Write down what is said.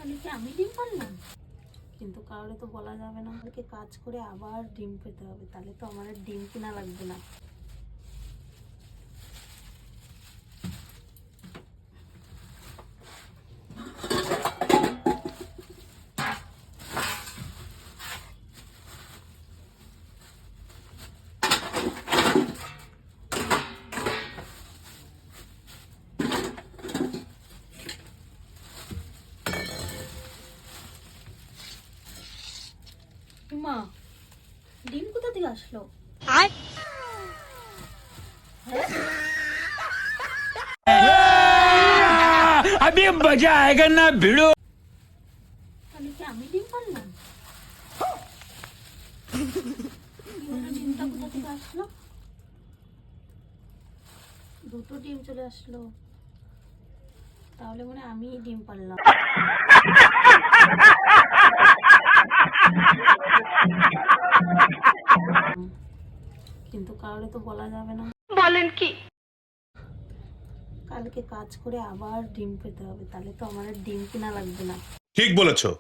তাহলে কি আমি ডিম পারলাম? কিন্তু কাউরে তো বলা যাবে না, আমাকে কাজ করে আবার ডিম পেতে হবে, তাহলে তো আমার আর ডিম কিনা লাগবে না। মা, ডিম কোথা থেকে আসলো? अभी मजा आएगा ना भिड़ो। তাহলে কি আমি ডিম পারলাম? ডিমটা কোথা থেকে আসলো? দুটো ডিম চলে আসলো, তাহলে মনে হয় আমিই ডিম পারলাম। কিন্তু কাউরে তো বলা যাবে না। বলেন কি? কালকে কাজ করে আবার ডিম পেতে হবে, তাহলে তো আমার আর ডিম কিনা লাগবে না। ঠিক বলেছো।